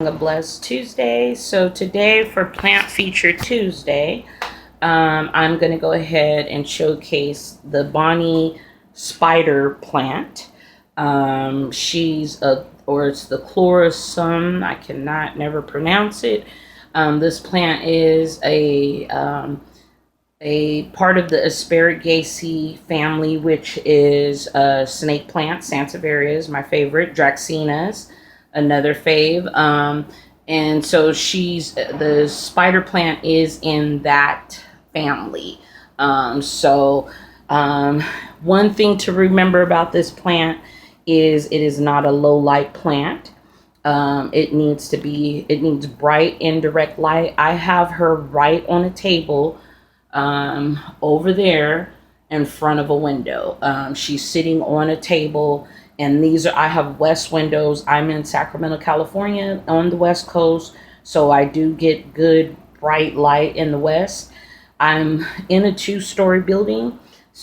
A blessed Tuesday. So today for Plant Feature Tuesday, I'm going to go ahead and showcase the Bonnie spider plant. It's the Chlorosum. I cannot never pronounce it. This plant is a part of the Asparagaceae family, which is a snake plant. Sansevieria is my favorite. Dracaenas, another fave. And so the spider plant is in that family. One thing to remember about this plant is it is not a low light plant. It needs bright indirect light. I have her right on a table over there in front of a window. She's sitting on a table, and I have west windows. I'm in Sacramento, California, on the West Coast, so I do get good bright light in the west. I'm in a 2-story building,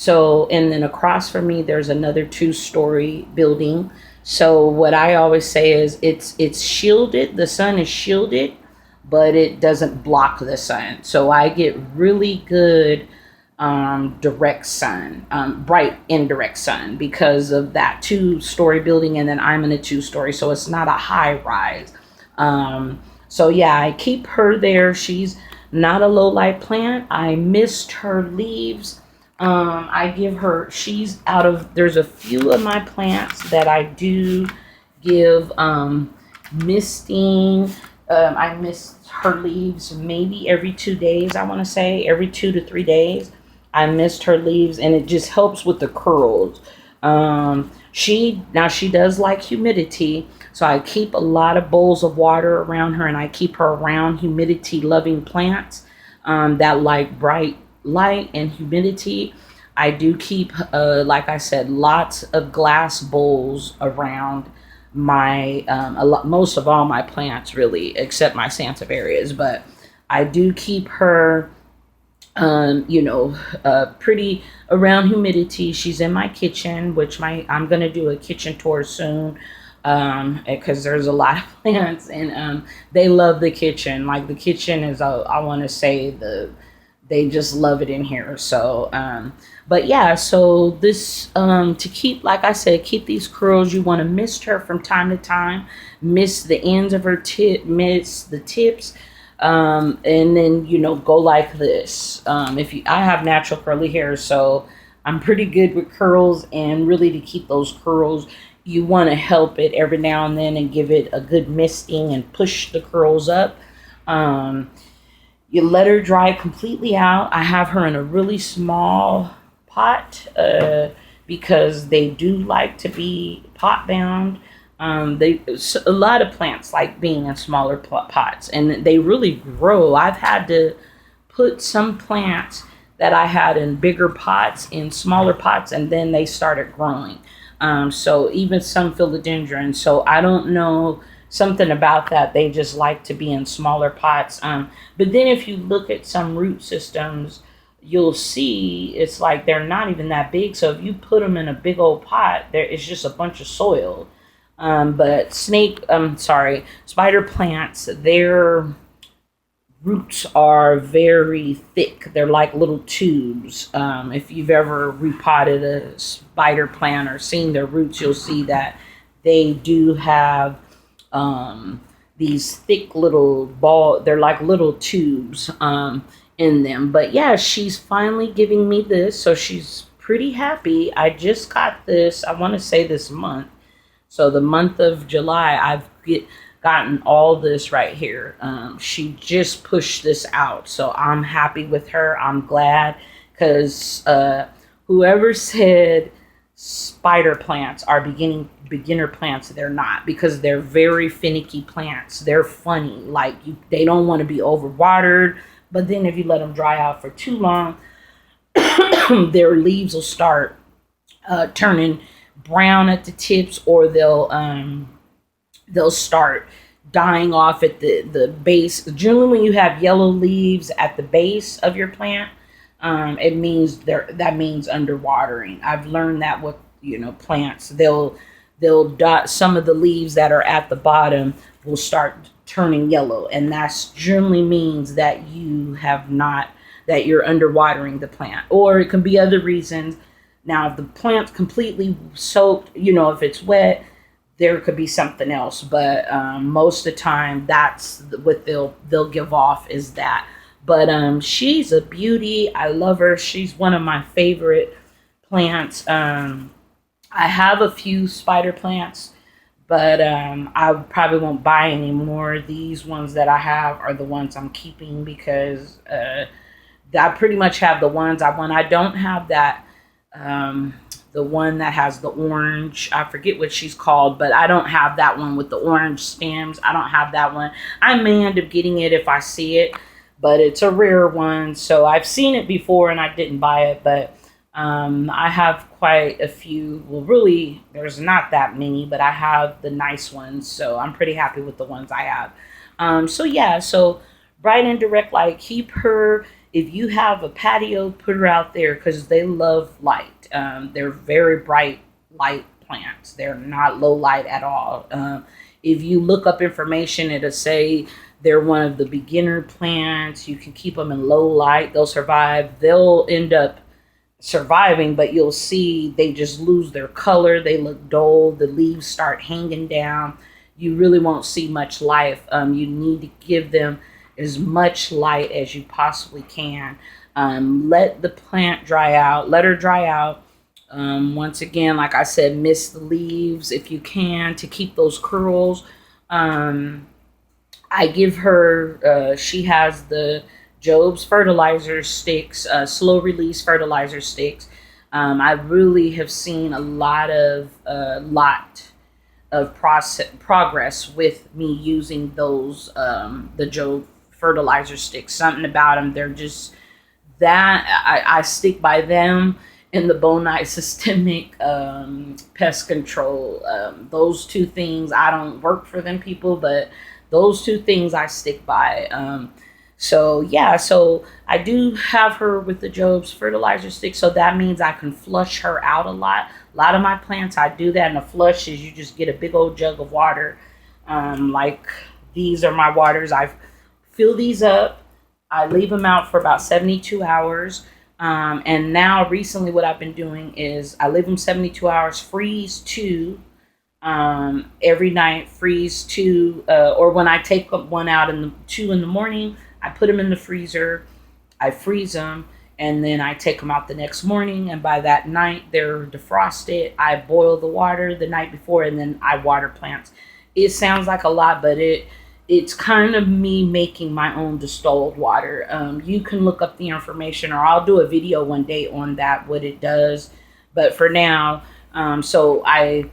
and then across from me there's another 2-story building. So what I always say is it's shielded. The sun is shielded, but it doesn't block the sun. So I get really good direct sun, bright indirect sun, because of that 2-story building, and then I'm in a 2-story, so it's not a high rise. I keep her there. She's not a low light plant. I mist her leaves. There's a few of my plants that I do give misting. I mist her leaves maybe every 2 days. I want to say every 2 to 3 days. I mist her leaves, and it just helps with the curls. She does like humidity, so I keep a lot of bowls of water around her, and I keep her around humidity-loving plants that like bright light and humidity. I do keep, like I said, lots of glass bowls around most of all my plants, really, except my Sansevierias. But I do keep her pretty around humidity. She's in my kitchen, which I'm gonna do a kitchen tour soon, because there's a lot of plants, and they love the kitchen. Like, the kitchen is, I want to say, they just love it in here. So so this, to keep, like I said, keep these curls, you want to mist her from time to time. Mist the ends of her mist the tips. And then, go like this. I have natural curly hair, so I'm pretty good with curls, and really, to keep those curls, you want to help it every now and then and give it a good misting and push the curls up. You let her dry completely out. I have her in a really small pot, because they do like to be pot bound. A lot of plants like being in smaller pots, and they really grow. I've had to put some plants that I had in bigger pots in smaller pots, and then they started growing. So even some philodendrons. So I don't know, something about that. They just like to be in smaller pots. But then if you look at some root systems, you'll see it's like they're not even that big. So if you put them in a big old pot, it's just a bunch of soil. But spider plants, their roots are very thick. They're like little tubes. If you've ever repotted a spider plant or seen their roots, you'll see that they do have these thick little they're like little tubes in them. But yeah, she's finally giving me this, so she's pretty happy. I just got this, I want to say, this month. So the month of July, I've gotten all this right here. She just pushed this out, so I'm happy with her. I'm glad, because whoever said spider plants are beginner plants, they're not, because they're very finicky plants. They're funny. Like, they don't want to be overwatered, but then if you let them dry out for too long, their leaves will start turning brown at the tips, or they'll start dying off at the base. Generally, when you have yellow leaves at the base of your plant, it means that means underwatering. I've learned that with plants, they'll dot some of the leaves that are at the bottom, will start turning yellow, and that generally means that that you're underwatering the plant, or it can be other reasons. Now, if the plant's completely soaked, if it's wet, there could be something else, but most of the time, that's what they'll give off, is that. But she's a beauty. I love her. She's one of my favorite plants. I have a few spider plants, but I probably won't buy any more. These ones that I have are the ones I'm keeping, because I pretty much have the ones I want. I don't have that, the one that has the orange. I forget what she's called, but I don't have that one with the orange stems. I don't have that one. I may end up getting it if I see it, but it's a rare one. So I've seen it before and I didn't buy it, but I have quite a few. Well, really, there's not that many, but I have the nice ones. So I'm pretty happy with the ones I have. So yeah, so bright and direct light, keep her. If you have a patio, put her out there, because they love light. They're very bright light plants. They're not low light at all. If you look up information, it'll say they're one of the beginner plants. You can keep them in low light. They'll survive. They'll end up surviving, but you'll see they just lose their color. They look dull. The leaves start hanging down. You really won't see much life. You need to give them as much light as you possibly can. Let the plant dry out. Let her dry out. Once again, like I said, mist the leaves if you can, to keep those curls. I give her, she has the Job's fertilizer sticks, slow release fertilizer sticks. I really have seen a lot of progress with me using those, the Job fertilizer sticks. Something about them, they're just that I stick by them, and the Bonite systemic pest control. Those two things, I don't work for them people, but those two things I stick by. So yeah, so I do have her with the Job's fertilizer stick, so that means I can flush her out a lot. A lot of my plants, I do that, and the flush is you just get a big old jug of water. Like these are my waters. I fill these up. I leave them out for about 72 hours. And now recently what I've been doing is I leave them 72 hours, freeze 2, every night, freeze 2, or when I take one out in the 2 in the morning, I put them in the freezer, I freeze them, and then I take them out the next morning, and by that night they're defrosted. I boil the water the night before, and then I water plants. It sounds like a lot, but it's kind of me making my own distilled water. You can look up the information, or I'll do a video one day on that, what it does. But for now, so I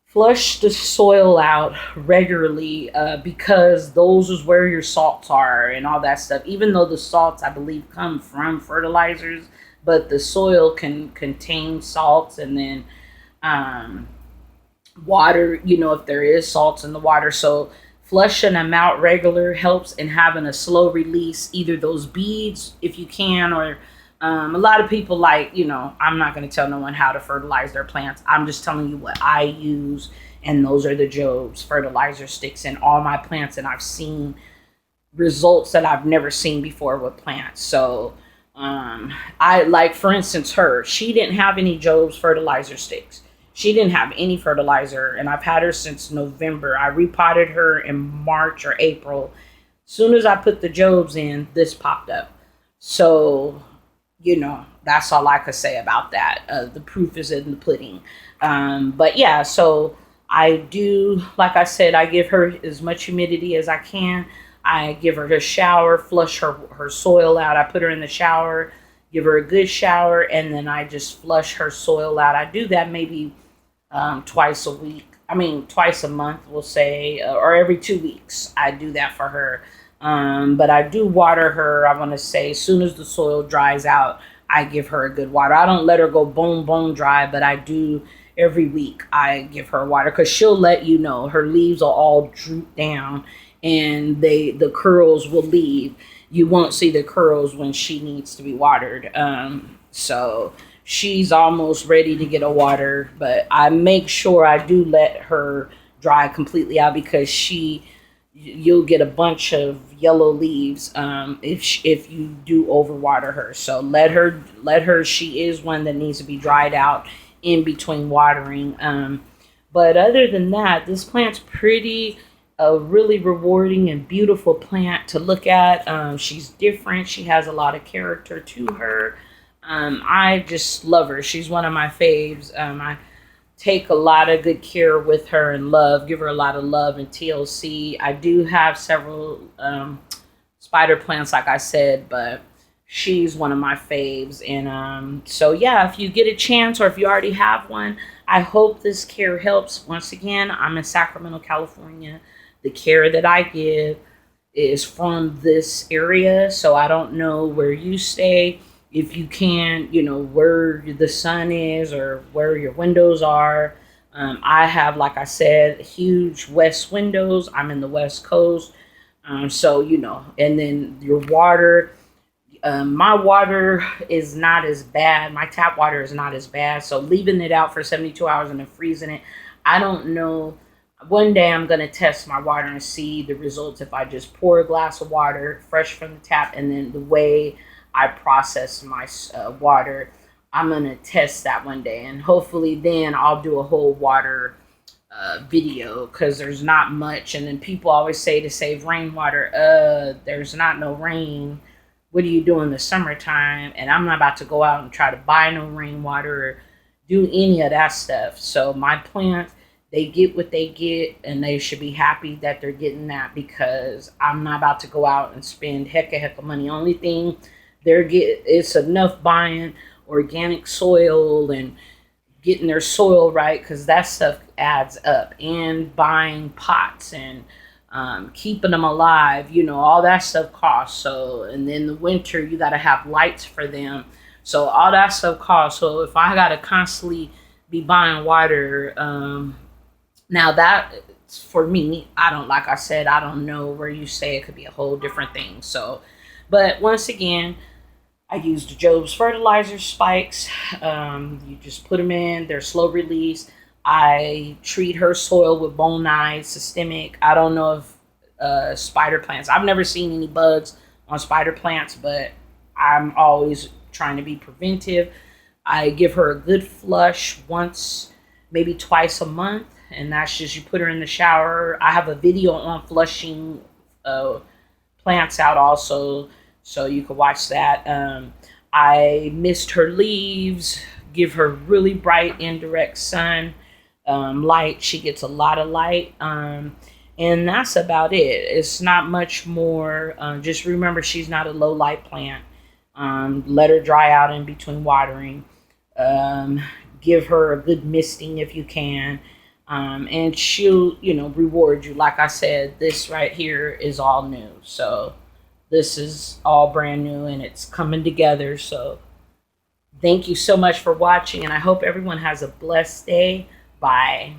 flush the soil out regularly, because those is where your salts are and all that stuff. Even though the salts, I believe, come from fertilizers, but the soil can contain salts, and then water, if there is salts in the water. So flushing them out regular helps, and having a slow release, either those beads if you can, or a lot of people I'm not going to tell no one how to fertilize their plants. I'm just telling you what I use, and those are the Job's fertilizer sticks in all my plants, and I've seen results that I've never seen before with plants. So I, like, for instance, she didn't have any Job's fertilizer sticks. She didn't have any fertilizer, and I've had her since November. I repotted her in March or April. Soon as I put the Job's in, this popped up. So, that's all I could say about that. The proof is in the pudding. But yeah, so I do, like I said, I give her as much humidity as I can. I give her a shower, flush her soil out. I put her in the shower, give her a good shower, and then I just flush her soil out. I do that maybe twice a month, we'll say, or every 2 weeks. I do that for her. But I do water her, I want to say, as soon as the soil dries out, I give her a good water. I don't let her go bone dry, but I do every week. I give her water, because she'll let you know. Her leaves will all droop down, and the curls will leave. You won't see the curls when she needs to be watered. So she's almost ready to get a water, but I make sure I do let her dry completely out, because you'll get a bunch of yellow leaves if you do overwater her. So let her. She is one that needs to be dried out in between watering. But other than that, this plant's pretty really rewarding and beautiful plant to look at. She's different. She has a lot of character to her. I just love her. She's one of my faves. I take a lot of good care with her and give her a lot of love and TLC. I do have several spider plants, like I said, but she's one of my faves. And so yeah, if you get a chance, or if you already have one, I hope this care helps. Once again, I'm in Sacramento, California. The care that I give is from this area, so I don't know where you stay. If you can, where the sun is or where your windows are. I have, like I said, huge west windows. I'm in the West Coast. So, and then your water, my water is not as bad. My tap water is not as bad. So leaving it out for 72 hours and then freezing it, I don't know. One day I'm going to test my water and see the results if I just pour a glass of water fresh from the tap, and then the way I process my water. I'm going to test that one day, and hopefully then I'll do a whole water video, because there's not much. And then people always say to save rainwater. There's not no rain. What do you do in the summertime? And I'm not about to go out and try to buy no rainwater or do any of that stuff. So my plants, they get what they get, and they should be happy that they're getting that, because I'm not about to go out and spend heck of money. Only thing it's enough buying organic soil and getting their soil right, because that stuff adds up, and buying pots and keeping them alive, all that stuff costs. So, and then the winter, you got to have lights for them. So all that stuff costs. So if I got to constantly be buying water, now that for me, like I said, I don't know where you say. It could be a whole different thing. So, but once again, I used Job's fertilizer spikes. You just put them in. They're slow release. I treat her soil with Bonide systemic. I don't know if spider plants. I've never seen any bugs on spider plants, but I'm always trying to be preventive. I give her a good flush once, maybe twice a month, and that's just, you put her in the shower. I have a video on flushing plants out also, so you can watch that. I mist her leaves, give her really bright indirect sun light. She gets a lot of light, and that's about it. It's not much more. Just remember, she's not a low light plant. Let her dry out in between watering. Give her a good misting if you can, and she'll reward you. Like I said, this right here is all new, so this is all brand new and it's coming together. So thank you so much for watching, and I hope everyone has a blessed day. Bye.